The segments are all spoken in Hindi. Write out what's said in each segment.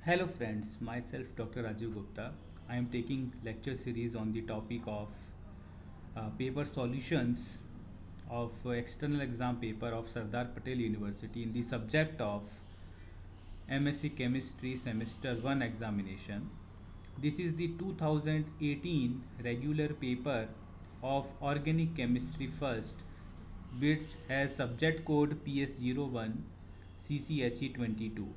Hello friends, myself Dr. Rajiv Gupta. I am taking lecture series on the topic of paper solutions of external exam paper of Sardar Patel University in the subject of MSc Chemistry Semester 1 examination. This is the 2018 regular paper of Organic Chemistry first, which has subject code PS01 CCHE22.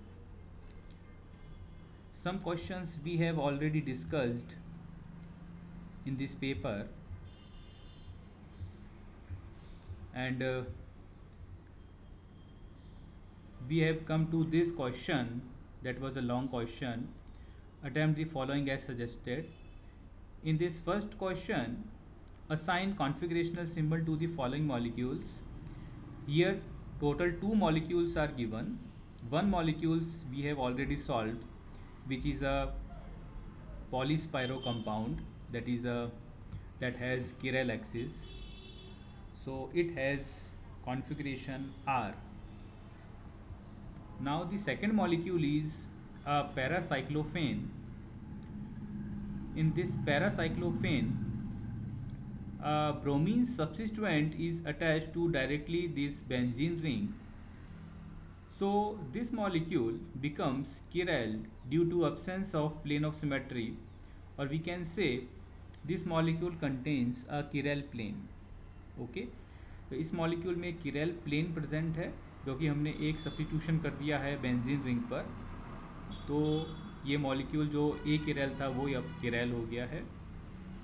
Some questions we have already discussed in this paper, and we have come to this question. That was a long question. Attempt the following as suggested. In this first question, assign configurational symbol to the following molecules. Here total 2 molecules are given. One molecules we have already solved, which is a polyspiro compound, that has chiral axis, so it has configuration R. Now the second molecule is a paracyclophane. In this paracyclophane, a bromine substituent is attached to directly this benzene ring. So this molecule becomes chiral due to absence of plane of symmetry, or we can say this molecule contains a chiral plane. Okay तो इस मॉलिक्यूल में चिरल प्लेन प्रेजेंट है, क्योंकि हमने एक सब्स्टिट्यूशन कर दिया है बेंजीन रिंग पर, तो ये मॉलिक्यूल जो ए चिरल था वो अब चिरल हो गया है।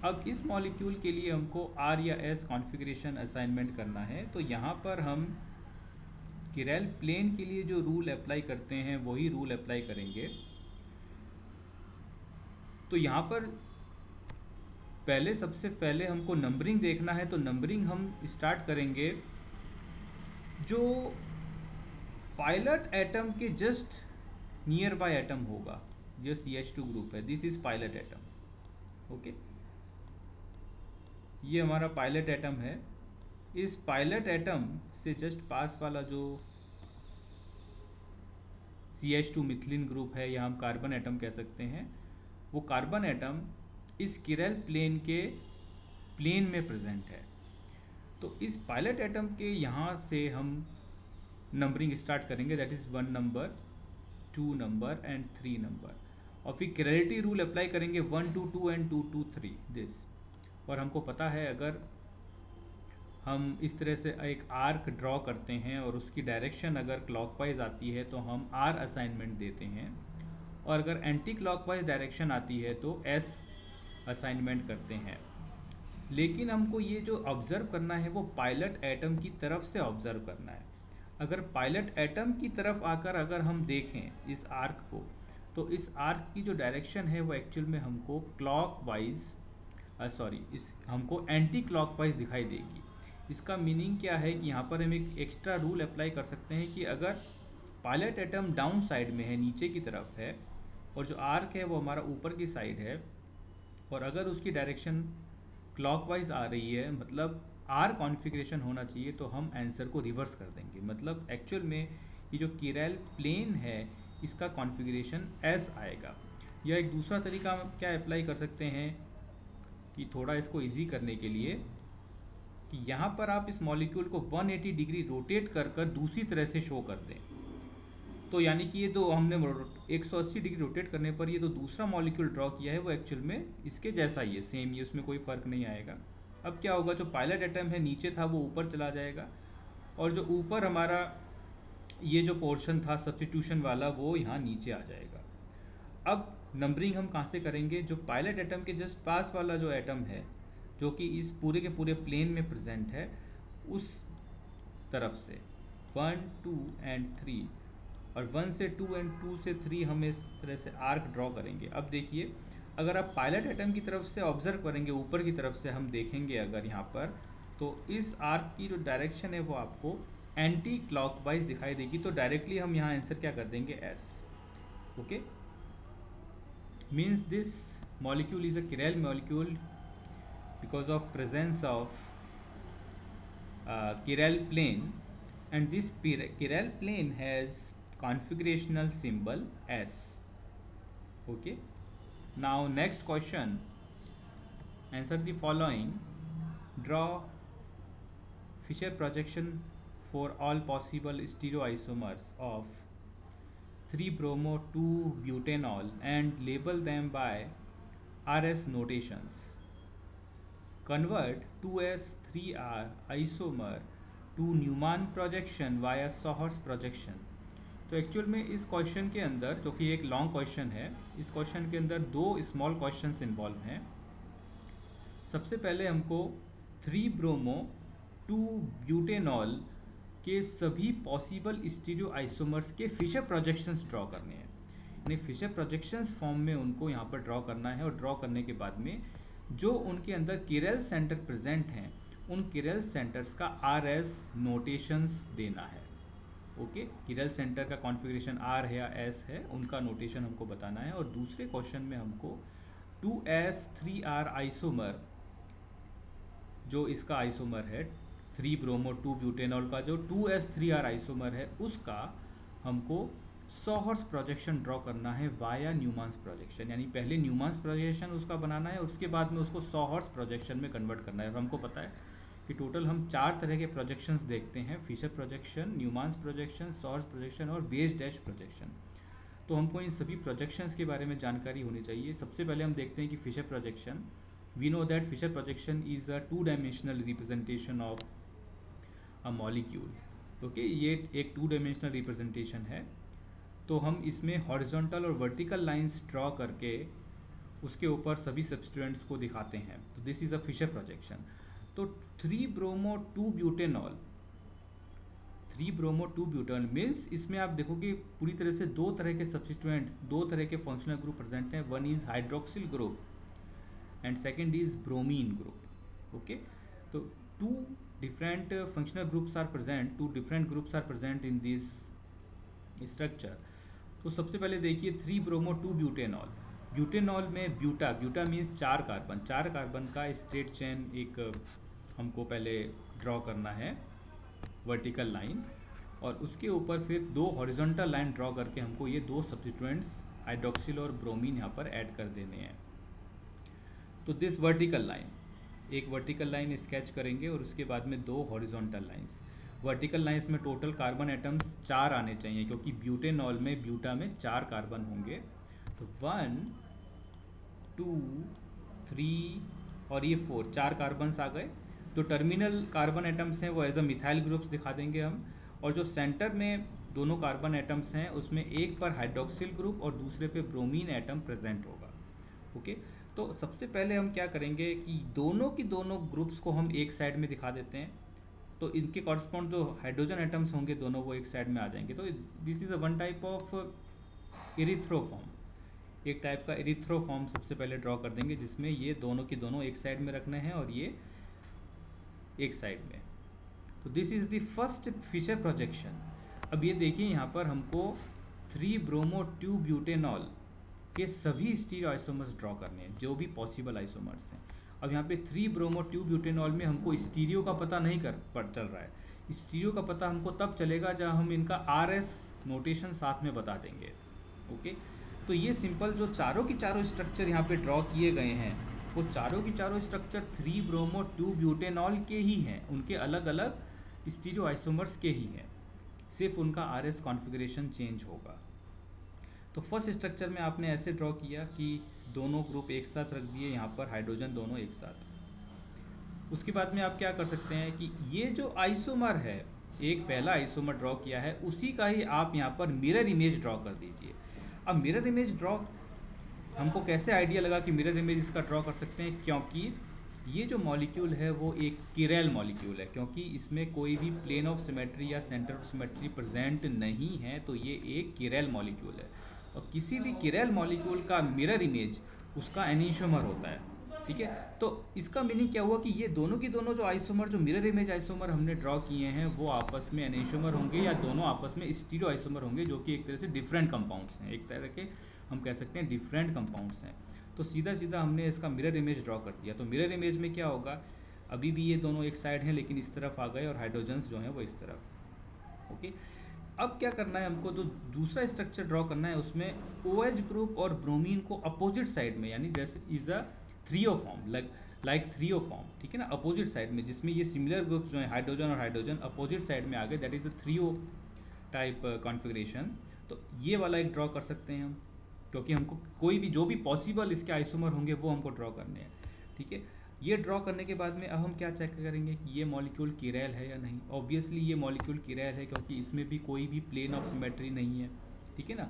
अब इस मॉलिक्यूल के लिए हमको आर या एस कॉन्फ़िगरेशन असाइनमेंट करना है, तो यहाँ पर हम चिरल प्लेन के लिए जो रूल अप्लाई करते हैं वही रूल अप्लाई करेंगे। तो यहाँ पर सबसे पहले हमको नंबरिंग देखना है, तो नंबरिंग हम स्टार्ट करेंगे जो पायलट एटम के जस्ट नियर बाय एटम होगा, जो CH2 ग्रुप है, this is pilot atom. Okay, ये हमारा पायलट एटम है। इस पायलट एटम से जस्ट पास वाला जो CH2 मिथिलीन ग्रुप है, या हम कार्बन एटम कह सकते हैं, वो कार्बन एटम इस चिरल प्लेन के प्लेन में प्रेजेंट है। तो इस पायलट एटम के यहाँ से हम नंबरिंग स्टार्ट करेंगे, that is 1 number, 2 number and 3 number, और फिर चिरलिटी रूल अप्लाई करेंगे 1 to 2 एंड 2 to 3 दिस। और हमको पता है अगर हम इस तरह से एक आर्क ड्रॉ करते हैं और उसकी डायरेक्शन अगर क्लॉकवाइज आती है तो हम R असाइनमेंट देते हैं, और अगर एंटी क्लॉकवाइज डायरेक्शन आती है तो S असाइनमेंट करते हैं। लेकिन हमको ये जो ऑब्ज़र्व करना है वो पायलट एटम की तरफ से ऑब्ज़र्व करना है। अगर पायलट एटम की तरफ आकर अगर हम देखें इस आर्क को, तो इस आर्क की जो डायरेक्शन है वो एक्चुअल में हमको हमको एंटी क्लॉकवाइज दिखाई देगी। इसका मीनिंग क्या है कि यहाँ पर हम एक एक्स्ट्रा रूल अप्लाई कर सकते हैं कि अगर पायलट एटम डाउन साइड में है, नीचे की तरफ है, और जो आर्क है वो हमारा ऊपर की साइड है, और अगर उसकी डायरेक्शन क्लॉकवाइज आ रही है, मतलब आर कॉन्फ़िगरेशन होना चाहिए, तो हम आंसर को रिवर्स कर देंगे। मतलब एक्चुअल में ये जो चिरल प्लेन है इसका कॉन्फ़िगरेशन एस आएगा। या एक दूसरा तरीका हम क्या अप्लाई कर सकते हैं कि थोड़ा इसको इजी करने के लिए, कि यहाँ पर आप इस मॉलिक्यूल को 180 डिग्री रोटेट कर दूसरी तरह से शो कर दें। तो यानी कि ये तो हमने 180 डिग्री रोटेट करने पर ये तो दूसरा मॉलिक्यूल ड्रॉ किया है वो एक्चुअल में इसके जैसा ही है, सेम ही, उसमें कोई फ़र्क नहीं आएगा। अब क्या होगा, जो पायलट एटम है नीचे था वो ऊपर चला जाएगा, और जो ऊपर हमारा ये जो पोर्शन था सब्स्टिट्यूशन वाला वो यहाँ नीचे आ जाएगा। अब नंबरिंग हम कहाँ से करेंगे, जो पायलट एटम के जस्ट पास वाला जो एटम है जो कि इस पूरे के पूरे प्लेन में प्रेजेंट है, उस तरफ से 1 2 एंड 3, और 1 से 2 एंड 2 से 3 हम इस तरह से आर्क ड्रॉ करेंगे। अब देखिए, अगर आप पायलट एटम की तरफ से ऑब्जर्व करेंगे, ऊपर की तरफ से हम देखेंगे अगर यहाँ पर, तो इस आर्क की जो डायरेक्शन है वो आपको एंटी क्लॉकवाइज दिखाई देगी। तो डायरेक्टली हम यहाँ आंसर क्या कर देंगे, S. Okay, means this molecule is a chiral molecule because of presence of chiral plane, and this chiral plane has configurational symbol S. Okay, now next question, answer the following. Draw Fisher projection for all possible stereoisomers of 3-bromo-2-butanol and label them by RS notations. Convert 2s3r isomer to Newman projection via सॉहर्स projection. तो एक्चुअल में इस क्वेश्चन के अंदर, जो कि एक लॉन्ग क्वेश्चन है, इस क्वेश्चन के अंदर दो स्मॉल क्वेश्चंस इन्वॉल्व हैं। सबसे पहले हमको 3-bromo-2-butanol के सभी पॉसिबल स्टीरियो आइसोमर्स के फिशर प्रोजेक्शंस ड्रॉ करने हैं। यानी फिशर प्रोजेक्शंस फॉर्म में उनको यहाँ पर ड्रॉ करना है, और ड्रॉ करने के बाद में जो उनके अंदर किरेल सेंटर प्रेजेंट हैं, उन किरेल सेंटर्स का RS नोटेशंस देना है। ओके, किरेल सेंटर का कॉन्फ़िगरेशन R है या S है, उनका नोटेशन हमको बताना है। और दूसरे क्वेश्चन में हमको 2s3r आइसोमर, जो इसका आइसोमर है 3-bromo-2-butanol का जो 2s3r आइसोमर है, उसका हमको सॉहर्स प्रोजेक्शन ड्रॉ करना है वाया न्यूमान्स प्रोजेक्शन। यानी पहले न्यूमान्स प्रोजेक्शन उसका बनाना है, उसके बाद में उसको सॉहर्स प्रोजेक्शन में कन्वर्ट करना है। हमको पता है कि टोटल हम 4 तरह के प्रोजेक्शंस देखते हैं: Fischer projection, Newman's projection, sawhorse projection और बेस डैश प्रोजेक्शन। तो हमको इन सभी प्रोजेक्शंस के बारे में जानकारी होनी चाहिए। सबसे पहले हम देखते हैं कि Fischer projection, we know that Fischer projection is a two dimensional representation of a molecule. Okay, ये एक 2-डायमेंशनल रिप्रेजेंटेशन है। तो हम इसमें हॉरिजॉन्टल और वर्टिकल लाइंस ड्रॉ करके उसके ऊपर सभी सब्सटीट्यूएंट्स को दिखाते हैं। तो this is a Fischer projection. तो 3-bromo-2-butanol, 3-bromo-2-butanol मीन्स इसमें आप देखोगे पूरी तरह से दो तरह के सब्सटीट्यूएंट, दो तरह के फंक्शनल ग्रुप प्रेजेंट हैं। One is hydroxyl group and second is bromine group. Okay, तो two different functional groups are present, two different groups are present in this structure. तो सबसे पहले देखिए 3-bromo-2-butanol। ब्यूटेनॉल में ब्यूटा मीन्स 4 कार्बन, 4 कार्बन का स्ट्रेट चेन एक हमको पहले ड्रॉ करना है, वर्टिकल लाइन, और उसके ऊपर फिर 2 हॉरिजॉन्टल लाइन ड्रॉ करके हमको ये 2 सब्स्टिट्यूएंट्स हाइड्रोक्सिल और ब्रोमीन यहाँ पर ऐड कर देने हैं। तो दिस वर्टिकल लाइन, एक वर्टिकल लाइन स्केच करेंगे और उसके बाद में 2 हॉरिजॉन्टल लाइंस। वर्टिकल लाइंस में टोटल कार्बन एटम्स 4 आने चाहिए, क्योंकि ब्यूटेनॉल में ब्यूटा में 4 कार्बन होंगे। तो 1 2 3 और ये 4 कार्बन्स आ गए। तो टर्मिनल कार्बन एटम्स हैं वो एज अ मिथाइल ग्रुप्स दिखा देंगे हम, और जो सेंटर में दोनों कार्बन एटम्स हैं उसमें एक पर हाइड्रोक्सिल ग्रुप और दूसरे पे ब्रोमीन एटम प्रेजेंट होगा। ओके, तो सबसे पहले हम क्या करेंगे कि दोनों की दोनों ग्रुप्स को हम एक साइड में दिखा देते हैं। तो इनके कॉरस्पॉन्ड जो हाइड्रोजन एटम्स होंगे दोनों, वो एक साइड में आ जाएंगे। तो this is a one type of erythroform, एक टाइप का एरिथ्रोफॉर्म सबसे पहले ड्रॉ कर देंगे, जिसमें ये दोनों की दोनों एक साइड में रखने हैं और ये एक साइड में। तो this is the first Fischer projection. अब ये देखिए यहाँ पर हमको 3-bromo-2-butanol के सभी स्टीरियो आइसोमर्स ड्रॉ करने हैं, जो भी पॉसिबल आइसोमर्स हैं। अब यहाँ पे 3-bromo-2-butanol में हमको स्टीरियो का पता नहीं चल रहा है। स्टीरियो का पता हमको तब चलेगा जब हम इनका RS नोटेशन साथ में बता देंगे। ओके, तो ये सिंपल जो चारों की चारों स्ट्रक्चर यहाँ पे ड्रॉ किए गए हैं, वो चारों की चारों स्ट्रक्चर 3-bromo-2-butanol के ही हैं, उनके अलग अलग स्टीरियो आइसोमर्स के ही हैं, सिर्फ उनका RS कॉन्फ़िगरेशन चेंज होगा। तो फर्स्ट स्ट्रक्चर में आपने ऐसे ड्रॉ किया कि दोनों ग्रुप एक साथ रख दिए, यहाँ पर हाइड्रोजन दोनों एक साथ। उसके बाद में आप क्या कर सकते हैं कि ये जो आइसोमर है, एक पहला आइसोमर ड्रॉ किया है, उसी का ही आप यहाँ पर मिरर इमेज ड्रॉ कर दीजिए। अब मिरर इमेज ड्रॉ हमको कैसे आइडिया लगा कि मिरर इमेज इसका ड्रॉ कर सकते हैं, क्योंकि ये जो मॉलिक्यूल है वो एक किरेल मॉलिक्यूल है, क्योंकि इसमें कोई भी प्लेन ऑफ सिमेट्री या सेंटर ऑफ सिमेट्री प्रेजेंट नहीं है। तो ये एक किरेल मॉलिक्यूल है, और किसी भी किरेल मॉलिक्यूल का मिरर इमेज उसका एनीसोमर होता है। ठीक है, तो इसका मीनिंग क्या हुआ कि ये दोनों की दोनों जो आइसोमर, जो मिरर इमेज आइसोमर हमने ड्रॉ किए हैं, वो आपस में एनीसोमर होंगे या दोनों आपस में स्टीरियो आइसोमर होंगे, जो कि एक तरह से डिफरेंट कंपाउंड्स हैं, एक तरह के हम कह सकते हैं डिफरेंट कंपाउंड्स हैं। तो सीधा सीधा हमने इसका मिरर इमेज ड्रॉ कर दिया। तो मिरर इमेज में क्या होगा, अभी भी ये दोनों एक साइड हैं, लेकिन इस तरफ आ गए और हाइड्रोजन्स जो हैं वो इस तरफ। ओके, अब क्या करना है हमको, तो दूसरा स्ट्रक्चर ड्रॉ करना है, उसमें OH ग्रुप और ब्रोमीन को अपोजिट साइड में, यानी जैसे is a threo form, like threo form, ठीक है ना, अपोजिट साइड में, जिसमें ये सिमिलर ग्रुप्स जो है हाइड्रोजन और हाइड्रोजन अपोजिट साइड में आ गए, that is a threo type configuration. तो ये वाला एक ड्रॉ कर सकते हैं हम, क्योंकि हमको कोई भी जो भी पॉसिबल इसके आइसोमर होंगे वो हमको ड्रॉ करने हैं, ठीक है। ये ड्रॉ करने के बाद में अब हम क्या चेक करेंगे कि ये मॉलिक्यूल किरैल है या नहीं। ऑब्वियसली ये मॉलिक्यूल किरैल है, क्योंकि इसमें भी कोई भी प्लेन ऑफ सिमेट्री नहीं है, ठीक है ना।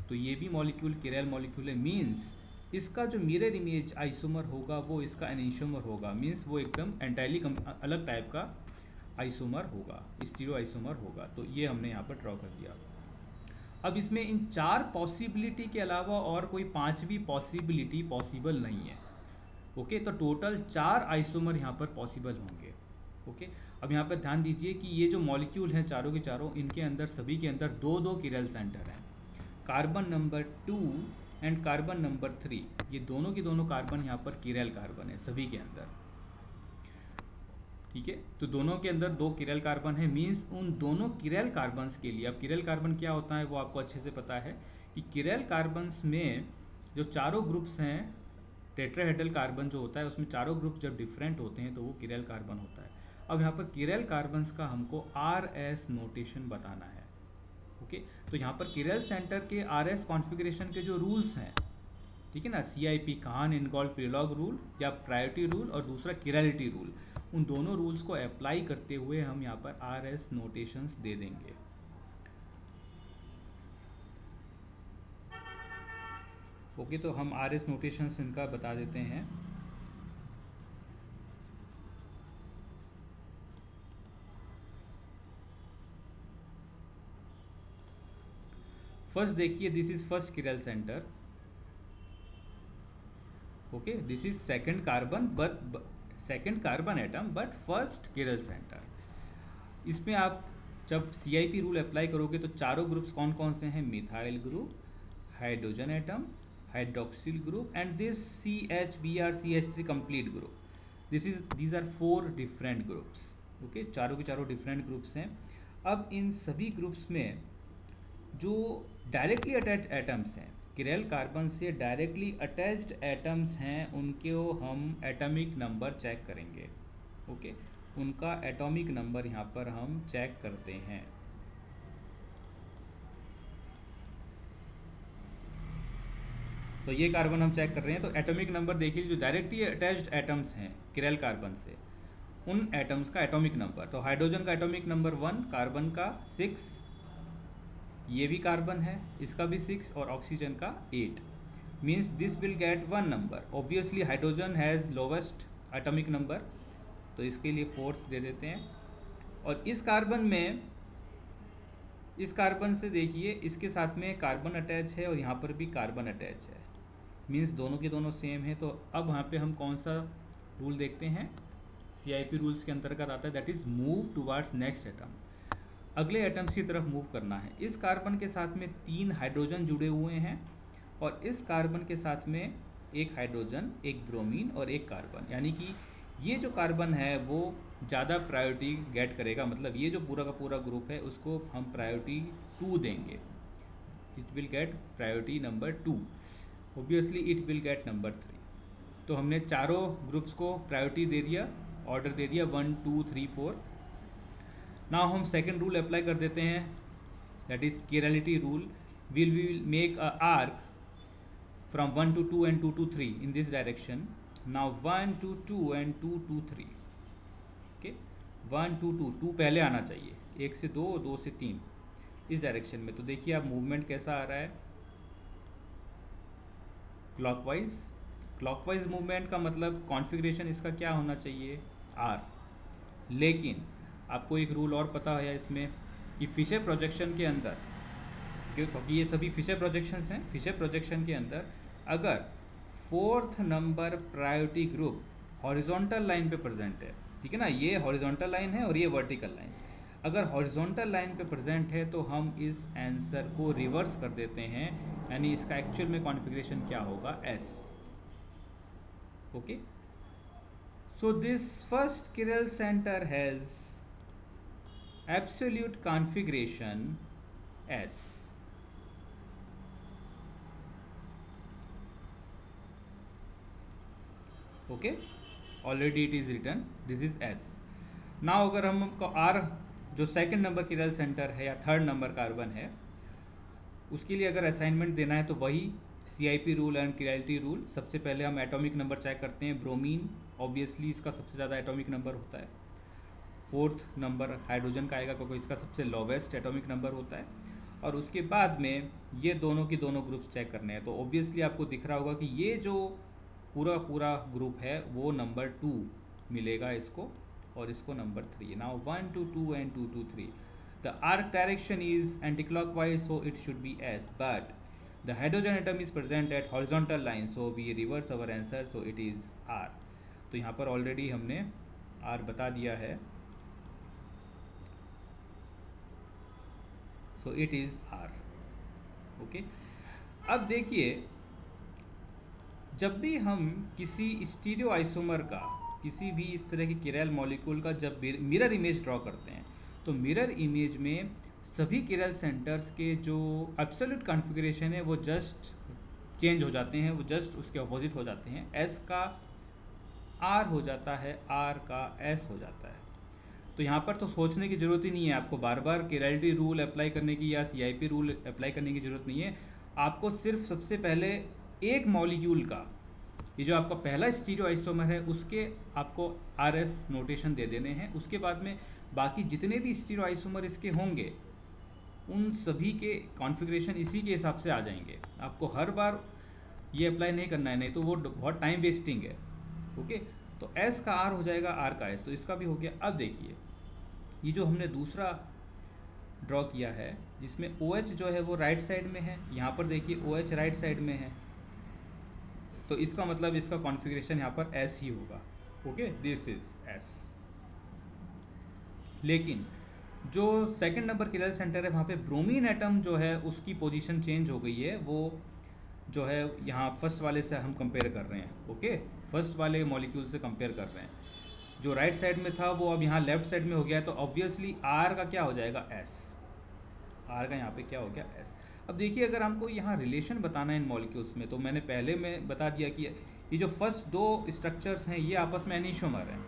तो ये भी मॉलिक्यूल किरैल मॉलिक्यूल है, मीन्स इसका जो मिरर इमेज आइसोमर होगा वो इसका एनीसोमर होगा, मीन्स वो एकदम एंटायरली अलग टाइप का आइसोमर होगा, स्टीरियो आइसोमर होगा। तो ये हमने यहाँ पर ड्रॉ कर दिया। अब इसमें इन 4 पॉसिबिलिटी के अलावा और कोई 5वीं पॉसिबिलिटी पॉसिबल नहीं है, ओके। तो टोटल 4 आइसोमर यहाँ पर पॉसिबल होंगे, ओके। अब यहाँ पर ध्यान दीजिए कि ये जो मॉलिक्यूल हैं चारों के चारों, इनके अंदर सभी के अंदर 2-2 किरैल सेंटर हैं, carbon number 2 and carbon number 3, ये दोनों के दोनों कार्बन यहाँ पर किरैल कार्बन है सभी के अंदर, ठीक है। तो दोनों के अंदर 2 किरैल कार्बन है, मीन्स उन दोनों किरैल कार्बन्स के लिए, अब किरैल कार्बन क्या होता है वो आपको अच्छे से पता है कि किरैल कार्बन्स में जो चारों ग्रुप्स हैं, टेट्राहेड्रल कार्बन जो होता है उसमें चारों ग्रुप जब डिफरेंट होते हैं तो वो किरैल कार्बन होता है। अब यहाँ पर किरैल कार्बन्स का हमको RS नोटेशन बताना है, ओके। तो यहाँ पर किरैल सेंटर के RS कॉन्फ़िगरेशन के जो रूल्स हैं, ठीक है ना, CIP काहन इनगोल्ड पिरेलॉग रूल या प्रायोरिटी रूल और दूसरा किरैलिटी रूल, उन दोनों रूल्स को अप्लाई करते हुए हम यहाँ पर RS नोटेशंस दे देंगे, ओके। तो हम RS नोटेशंस इनका बता देते हैं। फर्स्ट देखिए, this is first chiral centre, okay. This is second carbon, but second carbon atom but first chiral centre. इसमें आप जब CIP रूल अप्लाई करोगे तो चारों ग्रुप्स कौन कौन से हैं, methyl group, hydrogen atom, hydroxyl group and this CH(Br)CH3 complete group. These are 4 different groups, okay. चारों के चारों डिफरेंट ग्रुप्स हैं। अब इन सभी ग्रुप्स में जो डायरेक्टली अटैच्ड एटम्स हैं, किरैल कार्बन से डायरेक्टली अटैच्ड एटम्स हैं, उनके हम एटॉमिक नंबर चेक करेंगे, ओके। उनका एटॉमिक नंबर यहाँ पर हम चेक करते हैं। तो ये कार्बन हम चेक कर रहे हैं, तो एटॉमिक नंबर देखिए, जो डायरेक्टली अटैच्ड एटम्स हैं किरैल कार्बन से, उन एटम्स का एटॉमिक नंबर। तो हाइड्रोजन का एटॉमिक नंबर 1, कार्बन का 6, ये भी कार्बन है, इसका भी 6 और ऑक्सीजन का 8, means this will get 1 number. Obviously hydrogen has lowest atomic number, तो इसके लिए 4th दे देते हैं। और इस कार्बन में, इस कार्बन से देखिए, इसके साथ में कार्बन अटैच है और यहाँ पर भी कार्बन अटैच है, मीन्स दोनों के दोनों सेम है। तो अब यहाँ पे हम कौन सा रूल देखते हैं, CIP रूल्स के अंतर्गत आता है, that is move towards next atom, अगले एटम्स की तरफ मूव करना है। इस कार्बन के साथ में 3 हाइड्रोजन जुड़े हुए हैं और इस कार्बन के साथ में 1 हाइड्रोजन, 1 ब्रोमीन और 1 कार्बन, यानी कि ये जो कार्बन है वो ज़्यादा प्रायोरिटी गेट करेगा, मतलब ये जो पूरा का पूरा ग्रुप है उसको हम प्रायोरिटी 2 देंगे, it will get priority number 2, obviously it will get number 3। तो हमने चारों ग्रुप्स को प्रायोरिटी दे दिया, ऑर्डर दे दिया 1 2 3 4। नाउ हम सेकेंड रूल अप्लाई कर देते हैं, that is chirality rule. Will make a arc from 1 to 2 and 2 to 3 in this direction. Now 1 to 2 and 2 to 3, okay. 1 to 2, 2 पहले आना चाहिए, 1 से 2, 2 से 3 इस डायरेक्शन में। तो देखिए आप मूवमेंट कैसा आ रहा है, क्लॉकवाइज। क्लॉकवाइज मूवमेंट का मतलब कॉन्फ़िगरेशन इसका क्या होना चाहिए, R। लेकिन आपको एक रूल और पता है इसमें कि फिशर प्रोजेक्शन के अंदर, क्योंकि ये सभी फिशर प्रोजेक्शंस हैं, फिशर प्रोजेक्शन के अंदर अगर 4th number priority group horizontal line पे प्रेजेंट है, ठीक है ना, ये हॉरिजॉन्टल लाइन है और ये वर्टिकल लाइन, अगर हॉरिजॉन्टल लाइन पे प्रेजेंट है तो हम इस आंसर को रिवर्स कर देते हैं, यानी इसका एक्चुअल में कॉन्फ़िगरेशन क्या होगा, S, okay. So this first chiral centre has absolute configuration S. Okay, already it is written, this is S. Now अगर हमको आर जो सेकंड नंबर किरल सेंटर है या थर्ड नंबर कार्बन है, उसके लिए अगर असाइनमेंट देना है तो वही CIP रूल एंड किरैलिटी रूल। सबसे पहले हम एटॉमिक नंबर चेक करते हैं। ब्रोमीन ऑब्वियसली इसका सबसे ज़्यादा एटॉमिक नंबर होता है। फोर्थ नंबर हाइड्रोजन का आएगा क्योंकि इसका सबसे लोवेस्ट एटॉमिक नंबर होता है। और उसके बाद में ये दोनों की दोनों ग्रुप्स चेक करने हैं। तो ऑब्वियसली आपको दिख रहा होगा कि ये जो पूरा पूरा ग्रुप है वो नंबर 2 मिलेगा इसको, और इसको number 3। Now 1 to 2 and 2 to 3, the arc direction is anticlockwise, so it should be S, but the hydrogen atom is present at horizontal line, so we reverse our answer, so it is R। तो यहाँ पर ऑलरेडी हमने R बता दिया है, so it is R। Okay, अब देखिए जब भी हम किसी स्टीरियो आइसोमर का, किसी भी इस तरह के किरैल मॉलिक्यूल का जब मिरर इमेज ड्रॉ करते हैं, तो मिरर इमेज में सभी किरल सेंटर्स के जो एब्सोल्यूट कॉन्फ़िगरेशन है वो जस्ट चेंज हो जाते हैं, वो जस्ट उसके अपोजिट हो जाते हैं। एस का आर हो जाता है, आर का एस हो जाता है। तो यहाँ पर तो सोचने की ज़रूरत ही नहीं है, आपको बार बार किरैलिटी रूल अप्लाई करने की या CIP रूल अप्लाई करने की ज़रूरत नहीं है। आपको सिर्फ सबसे पहले एक मॉलिक्यूल का, ये जो आपका पहला स्टीरियो आइसोमर है उसके आपको RS नोटेशन दे देने हैं। उसके बाद में बाकी जितने भी स्टीरियो आइसोमर इसके होंगे उन सभी के कॉन्फ़िगरेशन इसी के हिसाब से आ जाएंगे। आपको हर बार ये अप्लाई नहीं करना है, नहीं तो वो बहुत टाइम वेस्टिंग है। ओके, तो S का R हो जाएगा, R का S, तो इसका भी हो गया। अब देखिए ये जो हमने दूसरा ड्रॉ किया है जिसमें OH जो है वो राइट साइड में है, यहाँ पर देखिए OH राइट साइड में है, तो इसका मतलब इसका कॉन्फ़िगरेशन यहाँ पर S ही होगा। Okay, this is S। लेकिन जो सेकंड नंबर किरल सेंटर है वहाँ पे ब्रोमीन एटम जो है उसकी पोजीशन चेंज हो गई है। वो जो है यहाँ फर्स्ट वाले से हम कंपेयर कर रहे हैं। ओके, फर्स्ट वाले मॉलिक्यूल से कंपेयर कर रहे हैं। जो राइट साइड में था वो अब यहाँ लेफ्ट साइड में हो गया है, तो ऑब्वियसली R का क्या हो जाएगा, S। R का यहाँ पे क्या हो गया, S। अब देखिए अगर हमको यहाँ रिलेशन बताना है इन मॉलिक्यूल्स में, तो मैंने पहले में बता दिया कि ये जो फर्स्ट दो स्ट्रक्चर्स हैं ये आपस में एनिशोमर हैं।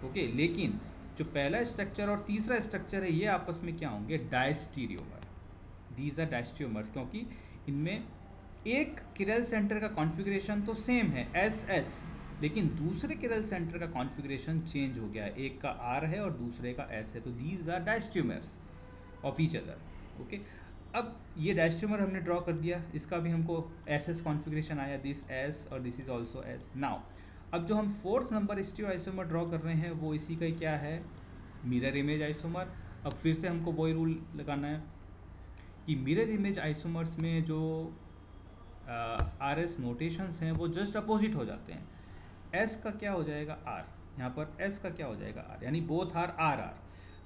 ओके, लेकिन जो पहला स्ट्रक्चर और तीसरा स्ट्रक्चर है ये आपस में क्या होंगे, डायस्टीरियोमर। दीज आर डायस्टीरियोमर्स, क्योंकि इनमें एक किरल सेंटर का कॉन्फ़िगरेशन तो सेम है SS, लेकिन दूसरे किरल सेंटर का कॉन्फ़िगरेशन चेंज हो गया है। एक का R है और दूसरे का S है, तो these are diastereomers of each other. Okay, अब ये डायस्टीरियोमर हमने ड्रॉ कर दिया, इसका भी हमको SS कॉन्फ़िगरेशन आया, दिस S और this is also S। Now अब जो हम fourth number stereo isomer draw कर रहे हैं वो इसी का ही क्या है, मिरर इमेज आइसोमर। अब फिर से हमको वही रूल लगाना है कि मिरर इमेज आइसोमर्स में जो RS नोटेशंस हैं वो जस्ट अपोजिट हो जाते हैं। S का क्या हो जाएगा, R, यहाँ पर S का क्या हो जाएगा, R, यानी बोथ आर RR।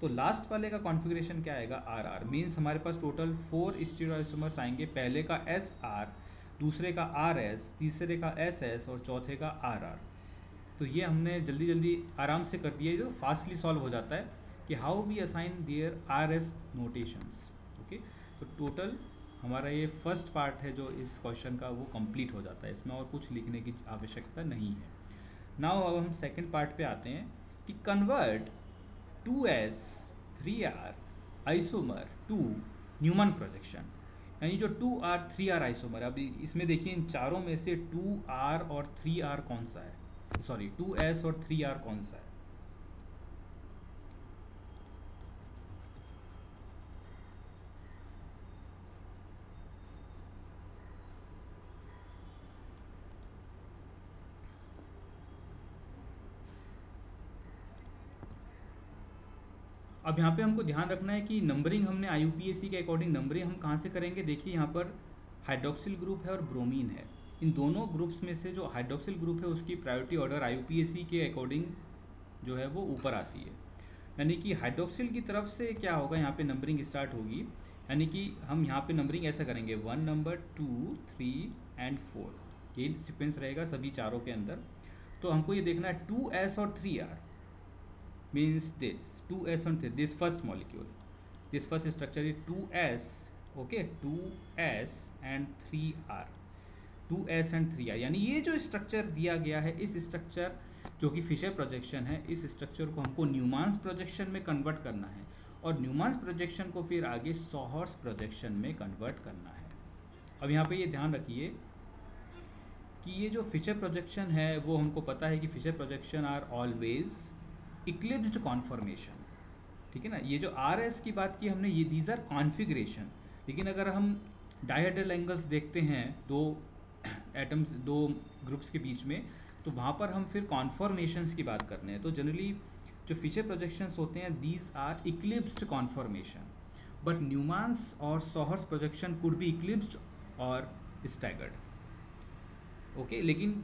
तो लास्ट वाले का कॉन्फ़िगरेशन क्या आएगा, RR। मीन्स हमारे पास टोटल 4 स्टीरियो आइसोमर्स आएंगे, पहले का SR, दूसरे का RS, तीसरे का SS और चौथे का RR। तो ये हमने जल्दी जल्दी आराम से कर दिया, जो फास्टली सॉल्व हो जाता है कि how we assign their RS notations. Okay, तो टोटल हमारा ये फर्स्ट पार्ट है जो इस क्वेश्चन का वो कंप्लीट हो जाता है, इसमें और कुछ लिखने की आवश्यकता नहीं है। नाउ अब हम सेकंड पार्ट पे आते हैं कि convert 2S 3R isomer to Newman projection, यानी जो 2R 3R आइसोमर। अब इसमें देखिए इन चारों में से 2R और 3R कौन सा है, सॉरी 2S और 3R कौन सा है। अब यहाँ पे हमको ध्यान रखना है कि नंबरिंग हमने IUPAC के अकॉर्डिंग नंबरिंग हम कहाँ से करेंगे। देखिए यहाँ पर हाइड्रोक्सिल ग्रुप है और ब्रोमीन है, इन दोनों ग्रुप्स में से जो हाइड्रोक्सिल ग्रुप है उसकी प्रायोरिटी ऑर्डर IUPAC के अकॉर्डिंग जो है वो ऊपर आती है। यानी कि हाइड्रोक्सिल की तरफ से क्या होगा, यहाँ पे नंबरिंग स्टार्ट होगी, यानी कि हम यहाँ पे नंबरिंग ऐसा करेंगे 1 नंबर 2 3 एंड 4, ये सीक्वेंस रहेगा सभी चारों के अंदर। तो हमको ये देखना है 2S और 3R मीन्स दिस 2S और 3, this first molecule, this first structure is 2S okay, 2s and 3r, 2s and 3r, यानी ये जो स्ट्रक्चर दिया गया है, इस स्ट्रक्चर जो कि फिशर प्रोजेक्शन है, इस स्ट्रक्चर को हमको न्यूमान्स प्रोजेक्शन में कन्वर्ट करना है और न्यूमान्स प्रोजेक्शन को फिर आगे सॉहर्स प्रोजेक्शन में कन्वर्ट करना है। अब यहाँ पे ये ध्यान रखिए कि ये जो फिशर प्रोजेक्शन है वो हमको पता है कि Fischer projection are always eclipsed conformation, ठीक है ना। ये जो आर एस की बात की हमने, ये दीज आर कॉन्फिगरेशन, लेकिन अगर हम डायहेड्रल एंगल्स देखते हैं दो एटम्स, दो ग्रुप्स के बीच में, तो वहाँ पर हम फिर कॉन्फॉर्मेशंस की बात करते हैं। तो जनरली जो फिशर प्रोजेक्शंस होते हैं, these are eclipsed conformation, but Newman's और sawhorse projection could be eclipsed और स्टैगर्ड। ओके, लेकिन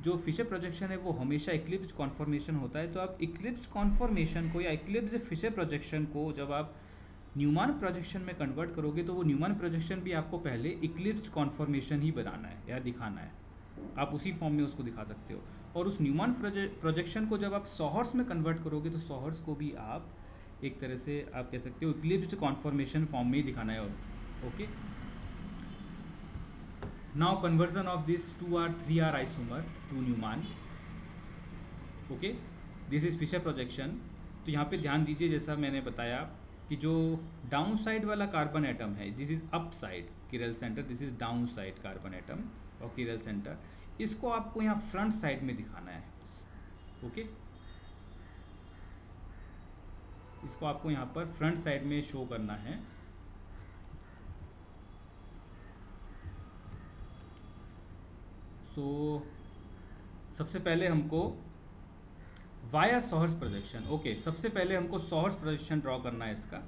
जो फिशर प्रोजेक्शन है वो हमेशा इक्लिप्स्ड कॉन्फॉर्मेशन होता है। तो आप इक्लिप्स्ड कॉन्फॉर्मेशन को या इक्लिप्स्ड फिशर प्रोजेक्शन को जब आप न्यूमान प्रोजेक्शन में कन्वर्ट करोगे तो वो न्यूमान प्रोजेक्शन भी आपको पहले इक्लिप्स्ड कॉन्फॉर्मेशन ही बनाना है या दिखाना है, आप उसी फॉर्म में उसको दिखा सकते हो। और उस न्यूमान प्रोजेक्शन को जब आप सॉहर्स में कन्वर्ट करोगे तो सॉहर्स को भी आप एक तरह से आप कह सकते हो इक्लिप्स्ड कॉन्फॉर्मेशन फॉर्म में ही दिखाना है। Okay, now conversion of this 2r 3r isomer to Newman. Okay, this is Fischer projection. तो यहाँ पे ध्यान दीजिए, जैसा मैंने बताया कि जो डाउन साइड वाला कार्बन एटम है, this is up side किरल centre, this is down side carbon atom और किरल सेंटर, इसको आपको यहाँ फ्रंट साइड में दिखाना है। ओके, इसको आपको यहाँ पर फ्रंट साइड में शो करना है। सो सबसे पहले हमको वाया सॉहर्स प्रोजेक्शन, ओके, सबसे पहले हमको सॉहर्स प्रोजेक्शन ड्रॉ करना है इसका।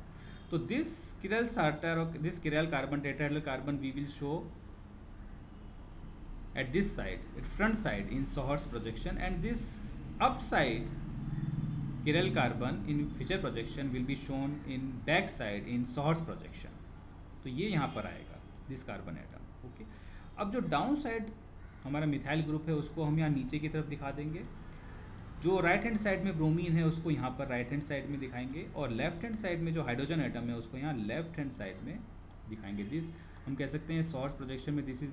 तो दिस किरल सार्टर और this chiral carbon tetrahedral carbon we will show at this side, at front side in Sohor's projection, and this upside chiral carbon in Fischer projection will be shown in back side in Sohor's projection। तो ये यहाँ पर आएगा दिस कार्बन एटम। ओके, अब जो डाउन साइड हमारा मिथाइल ग्रुप है उसको हम यहाँ नीचे की तरफ दिखा देंगे, जो राइट हैंड साइड में ब्रोमीन है उसको यहाँ पर राइट हैंड साइड में दिखाएंगे, और लेफ्ट हैंड साइड में जो हाइड्रोजन एटम है उसको यहाँ लेफ्ट हैंड साइड में दिखाएंगे। दिस हम कह सकते हैं सॉहर्स प्रोजेक्शन में this is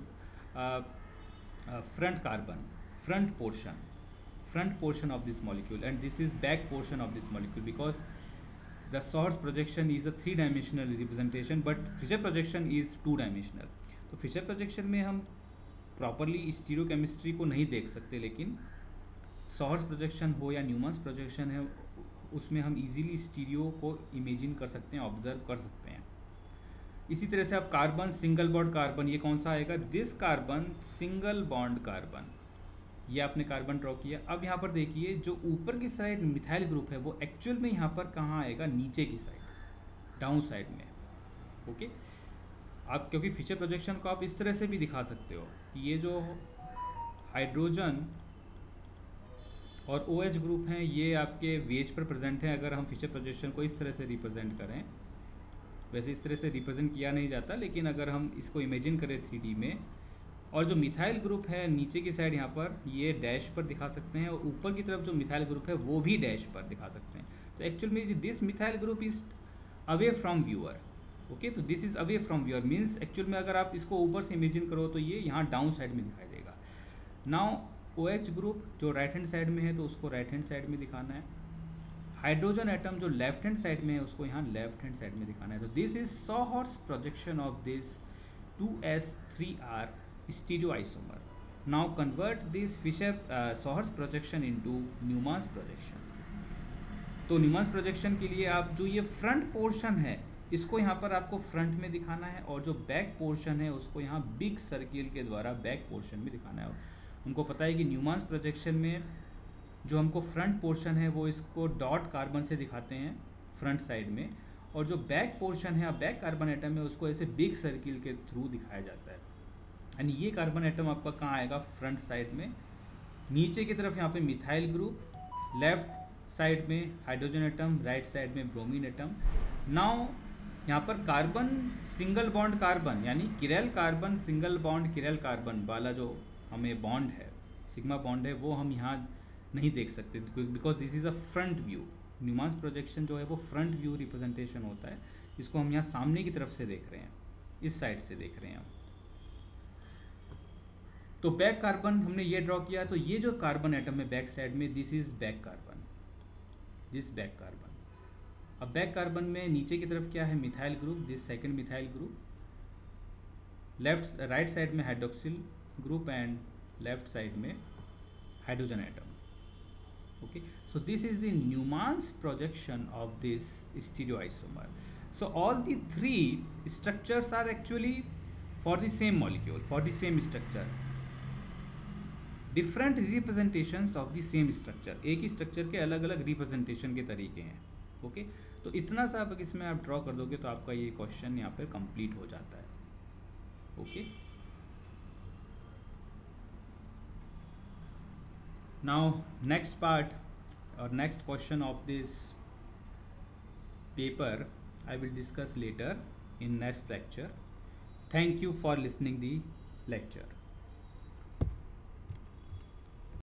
front carbon, front portion of this molecule, and this is back portion of this molecule, because the source projection is a 3-dimensional representation but Fischer projection is 2-dimensional। तो Fischer projection में हम प्रॉपरली स्टीरियोकेमिस्ट्री को नहीं देख सकते, लेकिन सोहर्स प्रोजेक्शन हो या न्यूमान्स प्रोजेक्शन है उसमें हम इजीली स्टीरियो को इमेजिन कर सकते हैं, ऑब्जर्व कर सकते हैं। इसी तरह से आप कार्बन सिंगल बॉन्ड कार्बन, ये कौन सा आएगा, this carbon single bond carbon, ये आपने कार्बन ड्रॉ किया। अब यहाँ पर देखिए जो ऊपर की साइड मिथाइल ग्रुप है वो एक्चुअल में यहाँ पर कहाँ आएगा, नीचे की साइड, डाउन साइड में। ओके, आप क्योंकि फिशर प्रोजेक्शन को आप इस तरह से भी दिखा सकते हो कि ये जो हाइड्रोजन और OH ग्रुप हैं ये आपके वेज पर प्रेजेंट हैं। अगर हम फिशर प्रोजेक्शन को इस तरह से रिप्रेजेंट करें, वैसे इस तरह से रिप्रेजेंट किया नहीं जाता, लेकिन अगर हम इसको इमेजिन करें 3D में, और जो मिथाइल ग्रुप है नीचे की साइड यहाँ पर ये डैश पर दिखा सकते हैं, और ऊपर की तरफ जो मिथाइल ग्रुप है वो भी डैश पर दिखा सकते हैं। तो एक्चुअल में this methyl group is away from viewer. Okay, तो this is away from viewer means actual में अगर आप इसको ऊपर से इमेजिन करो तो ये यहाँ डाउन साइड में दिखाई देगा। नाउ OH ग्रुप जो राइट हैंड साइड में है तो उसको राइट हैंड साइड में दिखाना है, हाइड्रोजन एटम जो लेफ्ट हैंड साइड में है उसको यहाँ लेफ्ट हैंड साइड में दिखाना है। तो this is sawhorse projection of this 2s3r stereoisomer. Now convert this Fischer sawhorse projection into Newman's projection. तो न्यूमान्स प्रोजेक्शन के लिए आप जो ये फ्रंट पोर्शन है इसको यहाँ पर आपको फ्रंट में दिखाना है, और जो बैक पोर्शन है उसको यहाँ बिग सर्किल के द्वारा बैक पोर्शन में दिखाना है। उनको पता है कि न्यूमान्स प्रोजेक्शन में जो हमको फ्रंट पोर्शन है वो इसको डॉट कार्बन से दिखाते हैं फ्रंट साइड में, और जो बैक पोर्शन है बैक कार्बन एटम है उसको ऐसे बिग सर्किल के थ्रू दिखाया जाता है। यानी ये कार्बन एटम आपका कहाँ आएगा, फ्रंट साइड में। नीचे की तरफ यहाँ पे मिथाइल ग्रुप, लेफ्ट साइड में हाइड्रोजन एटम, राइट साइड में ब्रोमीन एटम। नाउ यहाँ पर कार्बन सिंगल बॉन्ड कार्बन यानी किरल कार्बन सिंगल बॉन्ड किरल कार्बन वाला जो हमें बॉन्ड है, सिग्मा बॉन्ड है, वो हम यहाँ नहीं देख सकते because this is a front view. Newman's projection जो है वो फ्रंट व्यू रिप्रेजेंटेशन होता है, इसको हम यहाँ सामने की तरफ से देख रहे हैं। इस साइड से देख रहे हैं हम। तो बैक कार्बन हमने ये ड्रॉ किया, तो ये जो कार्बन एटम है बैक साइड में, this is back carbon, this back carbon. अब बैक कार्बन में नीचे की तरफ क्या है, methyl group, this second methyl group, left right side में hydroxyl group and left side में hydrogen atom. Okay, so this is the Newman's projection of this stereoisomer. So all the three structures are actually for the same molecule, for the same structure, different representations of the same structure, एक ही structure के अलग अलग representation के तरीके हैं। ओके तो इतना सा आप इसमें आप ड्रॉ कर दोगे तो आपका ये क्वेश्चन यहाँ पर कंप्लीट हो जाता है। Okay now next part or next question of this paper I will discuss later in next lecture. Thank you for listening the lecture.